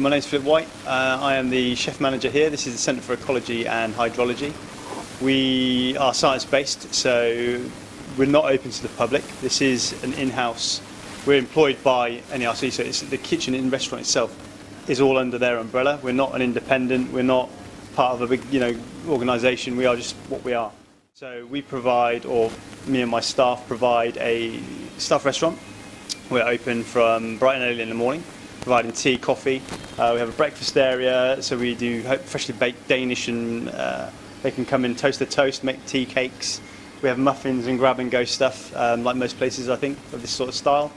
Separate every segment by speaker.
Speaker 1: My name's Philip White. I am the chef manager here. This is the Centre for Ecology and Hydrology. We are science-based, so we're not open to the public. This is an in-house. We're employed by NERC, so it's the kitchen and restaurant itself is all under their umbrella. We're not an independent. We're not part of a big, organisation. We are just what we are. So we provide, or me and my staff provide, a staff restaurant. We're open from bright and early in the morning, providing tea, coffee. We have a breakfast area, so we do freshly baked Danish, and they can come in toast to toast, make tea cakes. We have muffins and grab and go stuff, like most places I think, of this sort of style.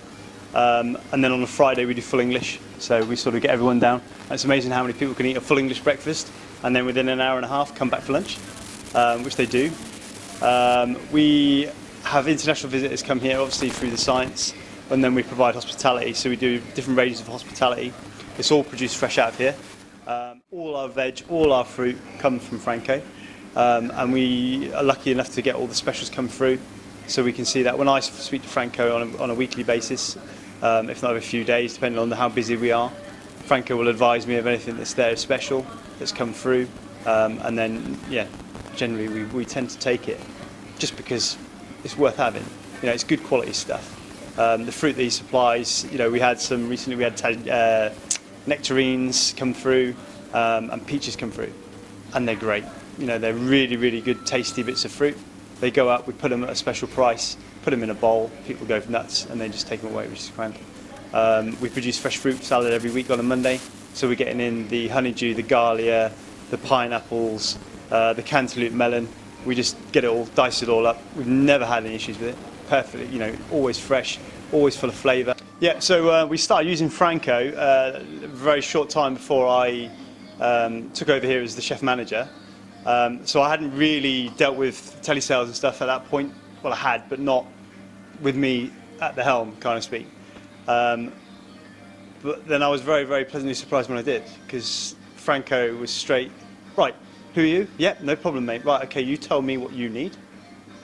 Speaker 1: And then on a Friday we do full English, so we sort of get everyone down. And it's amazing how many people can eat a full English breakfast and then within an hour and a half come back for lunch, which they do. We have international visitors come here, obviously through the science, and then we provide hospitality, so we do different ranges of hospitality. It's all produced fresh out of here. All our veg, all our fruit comes from Franco, and we are lucky enough to get all the specials come through, so we can see that. When I speak to Franco on a weekly basis, if not every few days, depending on how busy we are, Franco will advise me of anything that's there special, that's come through, and then, yeah, generally we tend to take it, just because it's worth having. It's good quality stuff. The fruit that he supplies, we had some recently. We had nectarines come through, and peaches come through, and they're great. They're really, really good, tasty bits of fruit. They go up, we put them at a special price, put them in a bowl, people go nuts, and they just take them away, which is grand. We produce fresh fruit salad every week on a Monday, so we're getting in the honeydew, the Galia, the pineapples, the cantaloupe melon. We just get it all, dice it all up. We've never had any issues with it. Perfectly, always fresh, always full of flavour. Yeah, so we started using Franco a very short time before I took over here as the chef manager. So I hadn't really dealt with telesales and stuff at that point. Well, I had, but not with me at the helm, kind of speak. But then I was very, very pleasantly surprised when I did, because Franco was straight, right, who are you? Yep, no problem, mate. Right, okay, you tell me what you need,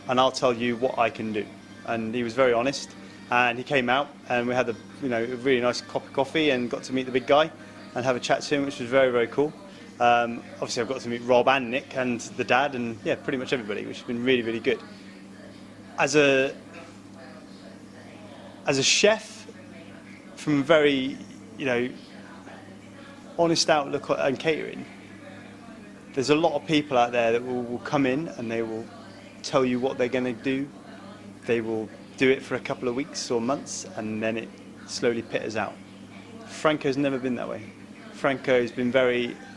Speaker 1: and I'll tell you what I can do. And he was very honest, and he came out, and we had a really nice cup of coffee, and got to meet the big guy and have a chat to him, which was very, very cool. Obviously I've got to meet Rob and Nick and the dad, and yeah, pretty much everybody, which has been really, really good. As a chef, from a very honest outlook on catering, there's a lot of people out there that will come in and they will tell you what they're going to do. They will do it for a couple of weeks or months, and then it slowly peters out. Franco's never been that way. Franco's been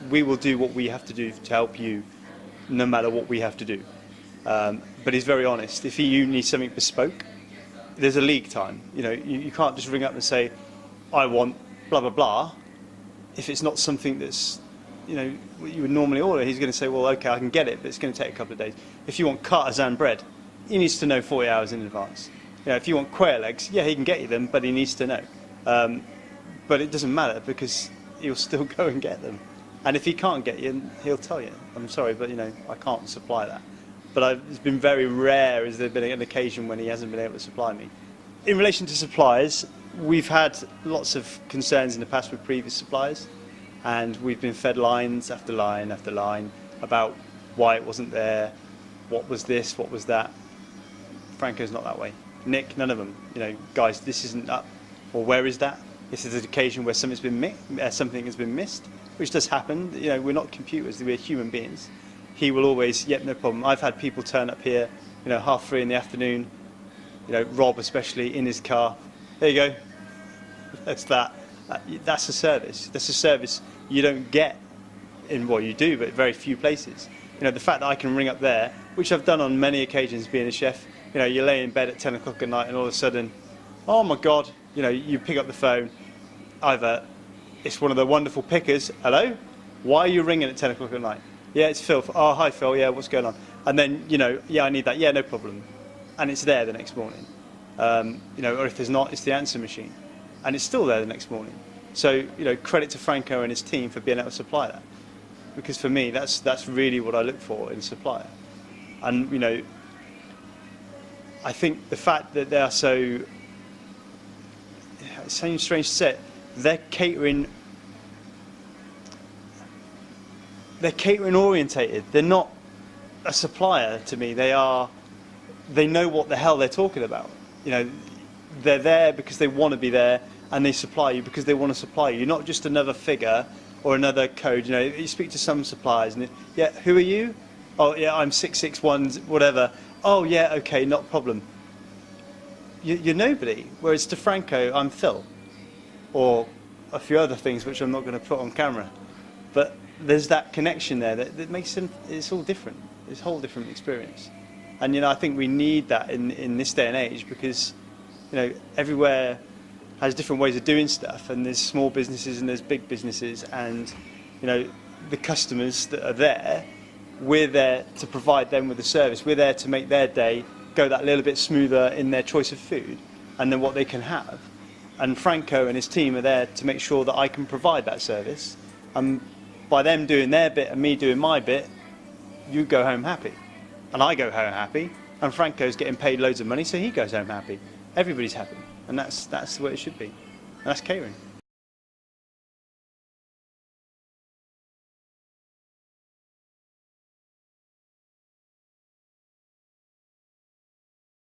Speaker 1: we will do what we have to do to help you, no matter what we have to do. But he's very honest. If you need something bespoke, there's a lead time. You can't just ring up and say, I want blah, blah, blah. If it's not something that's, what you would normally order, he's going to say, well, okay, I can get it, but it's going to take a couple of days. If you want artisan bread, he needs to know 40 hours in advance. If you want quail eggs, yeah, he can get you them, but he needs to know. But it doesn't matter, because he'll still go and get them. And if he can't get you, he'll tell you, I'm sorry, but I can't supply that. But it's been very rare, has there been an occasion when he hasn't been able to supply me. In relation to suppliers, we've had lots of concerns in the past with previous suppliers, and we've been fed lines after line after line about why it wasn't there, what was this, what was that. Franco's not that way. Nick, none of them. Guys, this isn't up, or where is that? If there's an occasion where something has been missed, which does happen. We're not computers, we're human beings. He will always, yep, no problem. I've had people turn up here, 3:30 in the afternoon, Rob especially, in his car. There you go. That's that. That's a service. That's a service you don't get in, well, you do, but very few places. The fact that I can ring up there, which I've done on many occasions being a chef, you lay in bed at 10 o'clock at night and all of a sudden, oh my God, you pick up the phone, either it's one of the wonderful pickers, hello, why are you ringing at 10 o'clock at night? Yeah, it's Phil. Oh, hi Phil, yeah, what's going on? And then, yeah, I need that, yeah, no problem. And it's there the next morning. Or if there's not, it's the answer machine. And it's still there the next morning. So, credit to Franco and his team for being able to supply that. Because for me, that's really what I look for in a supplier. And, I think the fact that they are so, it seems strange to say it, they're catering they're catering orientated. They're not a supplier to me. They know what the hell they're talking about. You know, they're there because they want to be there, and they supply you because they want to supply you. You're not just another figure or another code. You know, you speak to some suppliers, and yeah, who are you? Oh yeah, I'm 661 whatever. Oh yeah, okay, not a problem. You're nobody. Whereas to Franco, I'm Phil, or a few other things which I'm not going to put on camera. But there's that connection there that makes it's all different. It's a whole different experience. And you know, I think we need that in this day and age, because you know, everywhere has different ways of doing stuff, and there's small businesses and there's big businesses, and you know, the customers that are there, we're there to provide them with a service. We're there to make their day go that little bit smoother in their choice of food and then what they can have. And Franco and his team are there to make sure that I can provide that service. And by them doing their bit and me doing my bit, you go home happy. And I go home happy. And Franco's getting paid loads of money, so he goes home happy. Everybody's happy. And that's the way it should be. And that's catering.